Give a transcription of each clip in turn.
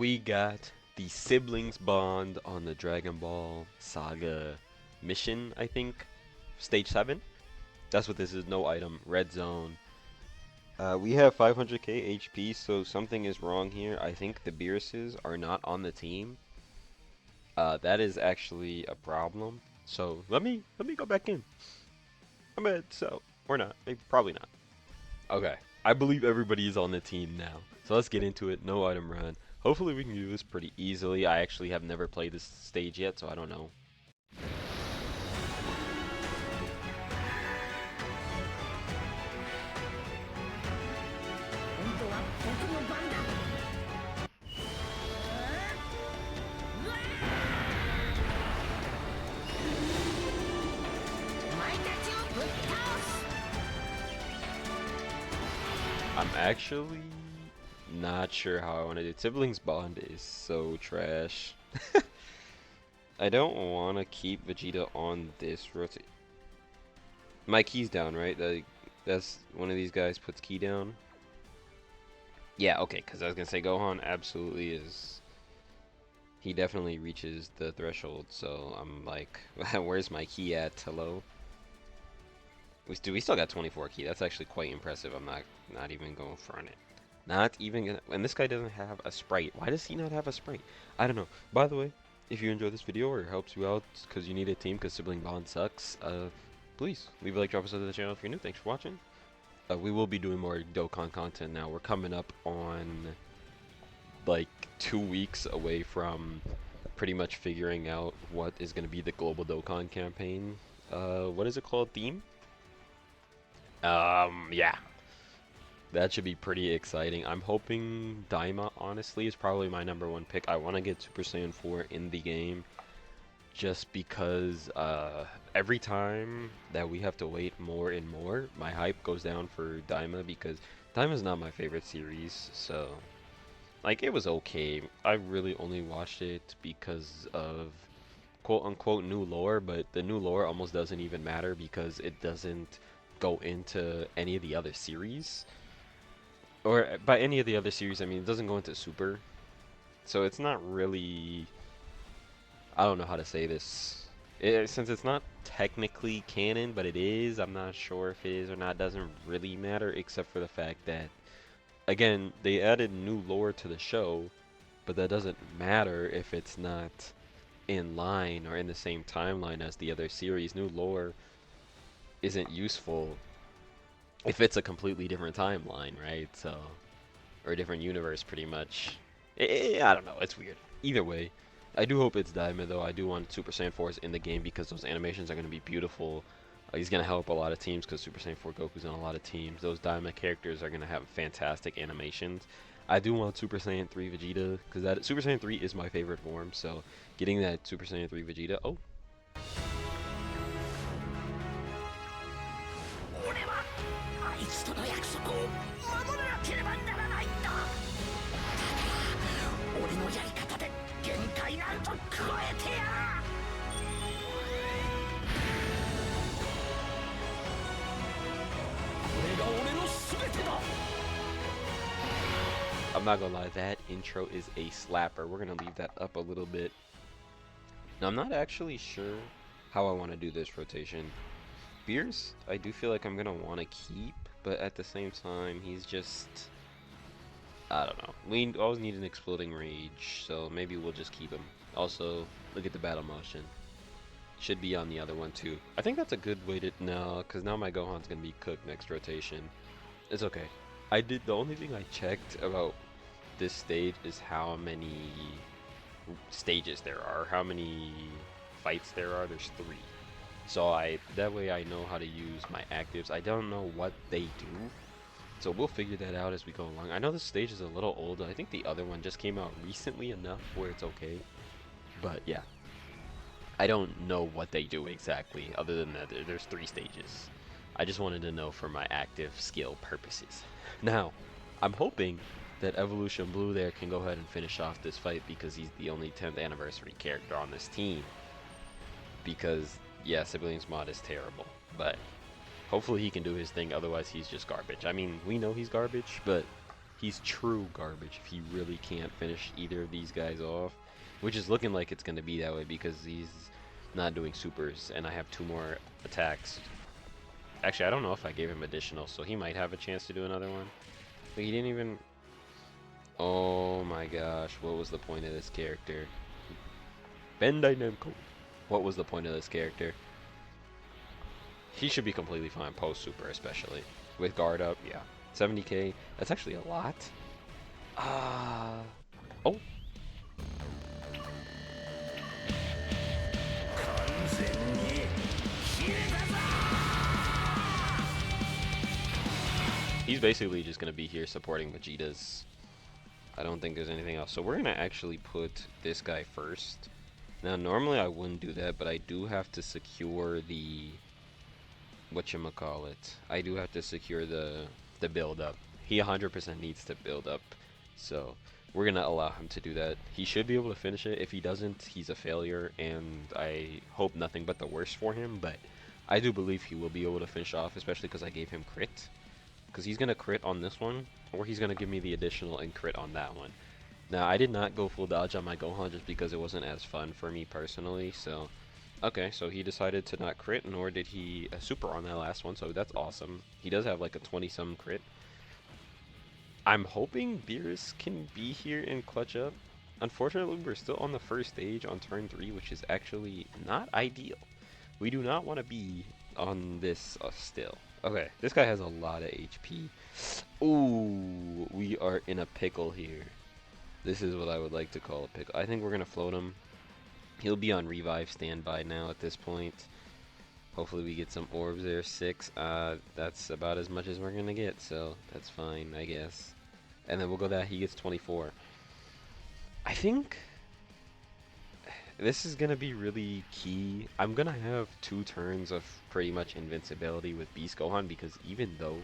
We got the siblings bond on the Dragon Ball Saga mission, I think. Stage 7. That's what this is. No item. Red zone. We have 500k HP, so something is wrong here. I think the Beerus's are not on the team. That is actually a problem. So let me go back in. I'm at so or not. Maybe probably not. Okay. I believe everybody is on the team now. So let's get into it. No item run. Hopefully we can do this pretty easily. I actually have never played this stage yet, so I don't know. I'm actually not sure how I want to do. Siblings Bond is so trash. I don't want to keep Vegeta on this rotate. My key's down, right? That's one of these guys puts key down. Yeah, okay, because I was going to say Gohan absolutely is. He definitely reaches the threshold, so I'm like, where's my key at? Hello? We still got 24 key. That's actually quite impressive. I'm not even going front it. Not even gonna. And this guy doesn't have a sprite. Why does he not have a sprite? I don't know. By the way, if you enjoy this video or it helps you out because you need a team because sibling bond sucks, please leave a like, drop a sub to the channel if you're new. Thanks for watching. We will be doing more Dokkan content now. We're coming up on like 2 weeks away from pretty much figuring out what is going to be the global Dokkan campaign. What is it called? Theme? Yeah. That should be pretty exciting. I'm hoping Daima, honestly, is probably my #1 pick. I want to get Super Saiyan 4 in the game just because every time that we have to wait more and more, my hype goes down for Daima because Daima's not my favorite series, so like it was okay. I really only watched it because of quote unquote new lore, but the new lore almost doesn't even matter because it doesn't go into any of the other series. Or by any of the other series, I mean, it doesn't go into Super. So it's not really. I don't know how to say this. Since it's not technically canon, but it is, I'm not sure if it is or not. Doesn't really matter, except for the fact that, again, they added new lore to the show, but that doesn't matter if it's not in line or in the same timeline as the other series. New lore isn't useful if it's a completely different timeline, right? So, or a different universe, pretty much. I don't know. It's weird. Either way, I do hope it's Daima, though. I do want Super Saiyan 4 in the game because those animations are going to be beautiful. He's going to help a lot of teams because Super Saiyan 4 Goku's on a lot of teams. Those Daima characters are going to have fantastic animations. I do want Super Saiyan 3 Vegeta because that Super Saiyan 3 is my favorite form. So getting that Super Saiyan 3 Vegeta. Oh, 俺はあいつとの約束を守らなければならないんだ。俺のやり方で限界なんと超えてやる。これが俺の全てだ。 I'm not gonna lie, that intro is a slapper. We're gonna leave that up a little bit. Now, I'm not actually sure how I want to do this rotation. Beers, I do feel like I'm gonna want to keep, but at the same time, he's just, I don't know. We always need an exploding rage, so maybe we'll just keep him. Also, look at the battle motion. Should be on the other one too. I think that's a good way to, no, because now my Gohan's gonna be cooked next rotation. It's okay. The only thing I checked about this stage is how many stages there are, how many fights there are. There's 3. So that way I know how to use my actives. I don't know what they do, so we'll figure that out as we go along. I know this stage is a little old. I think the other one just came out recently enough where it's okay. But yeah, I don't know what they do exactly, other than that there's 3 stages. I just wanted to know for my active skill purposes. Now, I'm hoping that Evolution Blue there can go ahead and finish off this fight because he's the only 10th anniversary character on this team. Because, yeah, Siblings mod is terrible, but hopefully he can do his thing, otherwise he's just garbage. I mean, we know he's garbage, but He's true garbage if he really can't finish either of these guys off, which is looking like it's going to be that way because he's not doing supers, and I have 2 more attacks. Actually, I don't know if I gave him additional, so he might have a chance to do another one. But he didn't even... Oh my gosh, what was the point of this character? Bandai Namco. What was the point of this character? He should be completely fine post-super, especially. With guard up, yeah. 70k, that's actually a lot. Oh. He's basically just going to be here supporting Vegeta's. I don't think there's anything else. So we're going to actually put this guy first. Now, normally I wouldn't do that, but I do have to secure the... whatchamacallit. I do have to secure the build up. He 100% needs to build up. So we're going to allow him to do that. He should be able to finish it. If he doesn't, he's a failure, and I hope nothing but the worst for him. But I do believe he will be able to finish off, especially because I gave him crit. Because he's going to crit on this one, or he's going to give me the additional and crit on that one. Now, I did not go full dodge on my Gohan just because it wasn't as fun for me personally, so... Okay, so he decided to not crit, nor did he super on that last one, so that's awesome. He does have like a 20-some crit. I'm hoping Beerus can be here and clutch up. Unfortunately, we're still on the first stage on turn 3, which is actually not ideal. We do not want to be on this still. Okay, this guy has a lot of HP. Ooh, we are in a pickle here. This is what I would like to call a pickle. I think we're going to float him. He'll be on revive standby now at this point. Hopefully we get some orbs there. 6. That's about as much as we're going to get, so that's fine, I guess. And then we'll go that he gets 24. I think this is going to be really key. I'm going to have 2 turns of pretty much invincibility with Beast Gohan because even though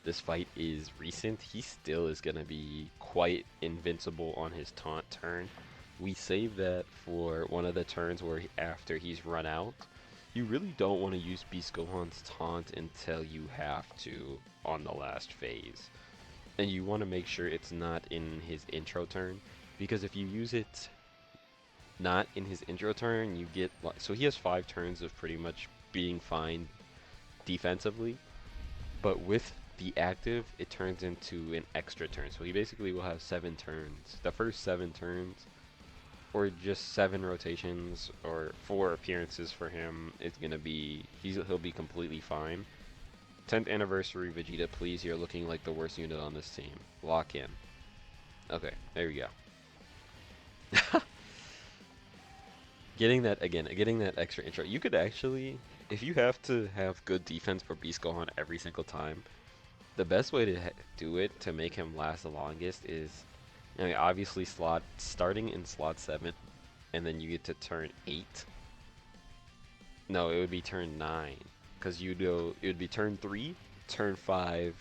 this fight is recent, he still is going to be quite invincible on his taunt turn. We save that for one of the turns where after he's run out. You really don't want to use Beast Gohan's taunt until you have to on the last phase. And you want to make sure it's not in his intro turn, because if you use it not in his intro turn, you get... So he has 5 turns of pretty much being fine defensively, but with the active, it turns into an extra turn. So he basically will have 7 turns. The first 7 turns, or just 7 rotations, or 4 appearances for him, it's gonna be... He'll be completely fine. 10th anniversary Vegeta, please. You're looking like the worst unit on this team. Lock in. Okay, there we go. Getting that extra intro. You could actually, if you have to have good defense for Beast Gohan every single time, the best way to do it to make him last the longest is, I mean, obviously starting in slot 7, and then you get to turn 8. No, it would be turn 9, because it would be turn 3, turn 5,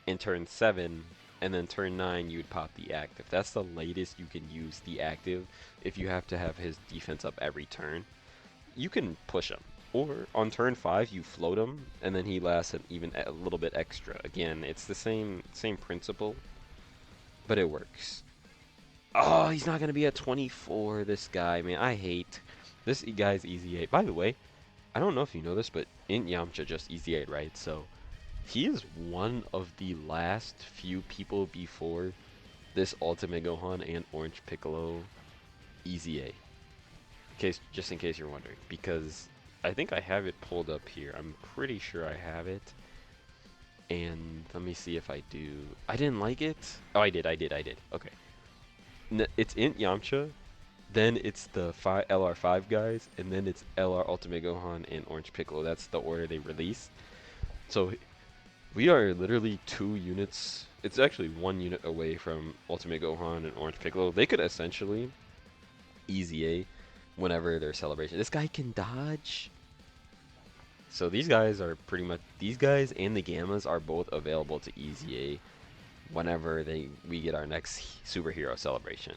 and turn 7, and then turn 9 you'd pop the active. That's the latest you can use the active if you have to have his defense up every turn. You can push him, or on turn 5 you float him, and then he lasts even a little bit extra. Again, it's the same principle, but it works. Oh, he's not gonna be at 24. This guy, man, I hate this guy's easy 8. By the way, I don't know if you know this, but Int Yamcha just easy 8, right? So he is one of the last few people before this Ultimate Gohan and Orange Piccolo easy 8. Just in case you're wondering, because I think I have it pulled up here. I'm pretty sure I have it. And let me see if I do. I didn't like it. Oh, I did. Okay. It's Int Yamcha, then it's the LR5 guys, and then it's LR Ultimate Gohan and Orange Piccolo. That's the order they released. So we are literally 2 units. It's actually 1 unit away from Ultimate Gohan and Orange Piccolo. They could essentially easy A whenever their celebration. This guy can dodge. So these guys are pretty much, these guys and the Gammas are both available to easy A whenever we get our next superhero celebration.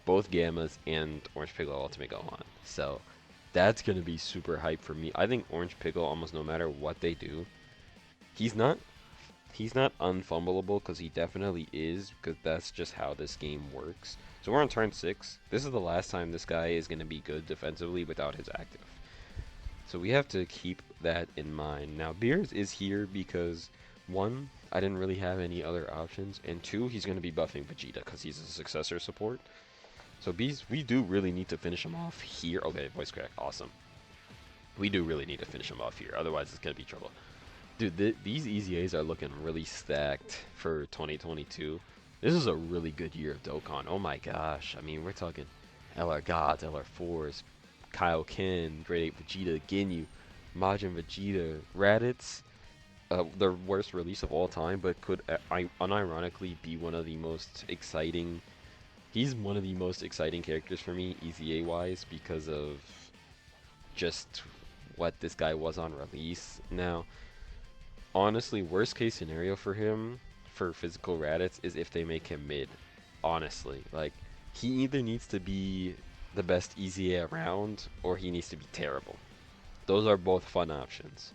Both Gammas and Orange Piccolo Ultimate Gohan. So that's going to be super hype for me. I think Orange Piccolo, almost no matter what they do, he's not He's not unfumbleable because he definitely is, because that's just how this game works. So we're on turn 6. This is the last time this guy is going to be good defensively without his active. So we have to keep that in mind. Now Beers is here because 1, I didn't really have any other options, and 2, he's going to be buffing Vegeta because he's a successor support. So Bees, we do really need to finish him off here. Okay, voice crack, awesome. We do really need to finish him off here, otherwise it's going to be trouble. Dude, these EZAs are looking really stacked for 2022. This is a really good year of Dokkan. Oh my gosh. I mean, we're talking LR Gods, LR4s, Kaioken, Grade 8 Vegeta, Ginyu, Majin Vegeta, Raditz. The worst release of all time, but could unironically be one of the most exciting. He's one of the most exciting characters for me, EZA-wise, because of just what this guy was on release. Now, honestly, worst case scenario for him for physical Raditz is if they make him mid. Honestly, like, he either needs to be the best EZA around or he needs to be terrible. Those are both fun options.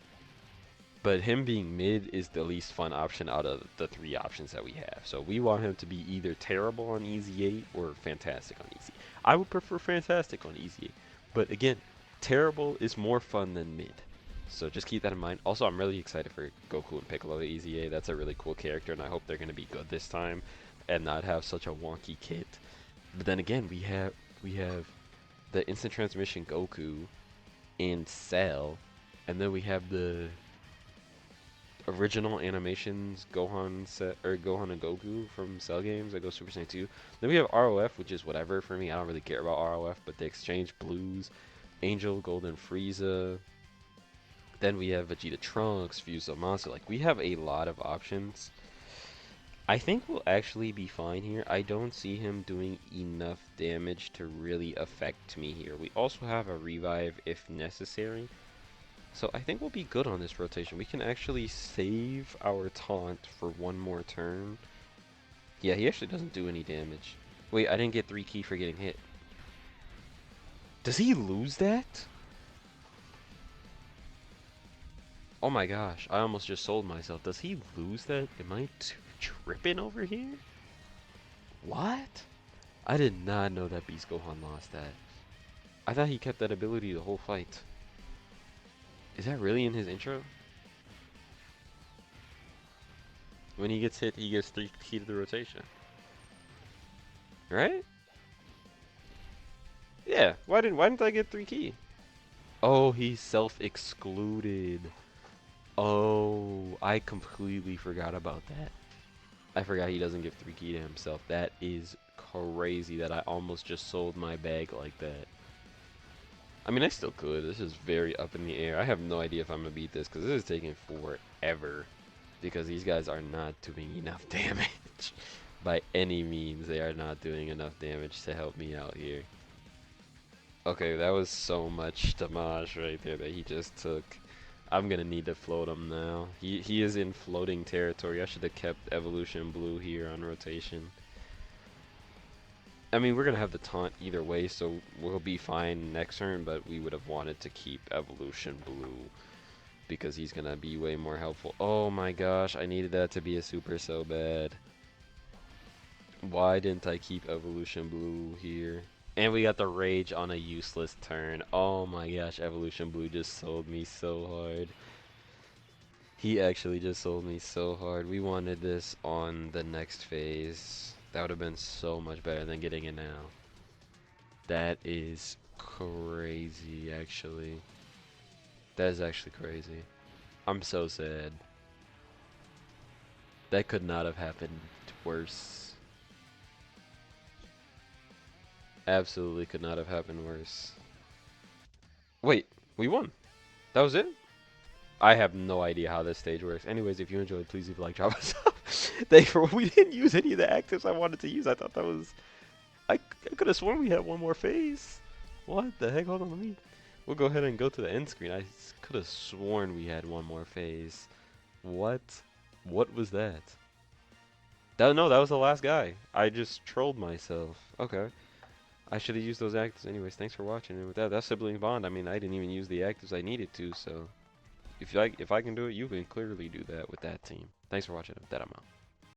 But him being mid is the least fun option out of the 3 options that we have. So we want him to be either terrible on EZA or fantastic on EZA. I would prefer fantastic on EZA. But again, terrible is more fun than mid. So just keep that in mind. Also, I'm really excited for Goku and Piccolo EZA. That's a really cool character, and I hope they're going to be good this time and not have such a wonky kit. But then again, we have the instant transmission Goku and Cell, and then we have the original animations Gohan and Goku from Cell games that go Super Saiyan 2. Then we have ROF, which is whatever for me. I don't really care about ROF, but the Exchange Blues, Angel, Golden Frieza. Then we have Vegeta Trunks, Fused Monster. Like, we have a lot of options. I think we'll actually be fine here. I don't see him doing enough damage to really affect me here. We also have a revive if necessary. So I think we'll be good on this rotation. We can actually save our taunt for one more turn. Yeah, he actually doesn't do any damage. Wait, I didn't get 3 key for getting hit. Does he lose that? Oh my gosh, I almost just sold myself. Does he lose that? Am I tripping over here? What? I did not know that Beast Gohan lost that. I thought he kept that ability the whole fight. Is that really in his intro? When he gets hit, he gets 3 key to the rotation. Right? Yeah, why didn't I get 3 key? Oh, he's self-excluded. Oh, I completely forgot about that. I forgot he doesn't give 3 key to himself. That is crazy that I almost just sold my bag like that. I mean, I still could. This is very up in the air. I have no idea if I'm going to beat this because this is taking forever. Because these guys are not doing enough damage. By any means, they are not doing enough damage to help me out here. Okay, that was so much damage right there that he just took. I'm gonna need to float him now. He is in floating territory. I should have kept Evolution Blue here on rotation. I mean, we're gonna have the taunt either way, so we'll be fine next turn, but we would have wanted to keep Evolution Blue because he's gonna be way more helpful. Oh my gosh, I needed that to be a super so bad. Why didn't I keep Evolution Blue here? And we got the Rage on a useless turn. Oh my gosh, Evolution Blue just sold me so hard. He actually just sold me so hard. We wanted this on the next phase. That would have been so much better than getting it now. That is crazy, actually. That is actually crazy. I'm so sad. That could not have happened worse. Absolutely could not have happened worse. Wait, we won. That was it? I have no idea how this stage works. Anyways, if you enjoyed, please leave a like, drop a sub. Thanks for. We didn't use any of the actives I wanted to use. I thought that was. I could have sworn we had one more phase. What the heck? Hold on, let me. We'll go ahead and go to the end screen. I could have sworn we had one more phase. What? What was that? No, that was the last guy. I just trolled myself. Okay. I should have used those actives anyways. Thanks for watching. And with that, that's Sibling Bond. I mean, I didn't even use the actives I needed to, so if I can do it, you can clearly do that with that team. Thanks for watching. That I'm out.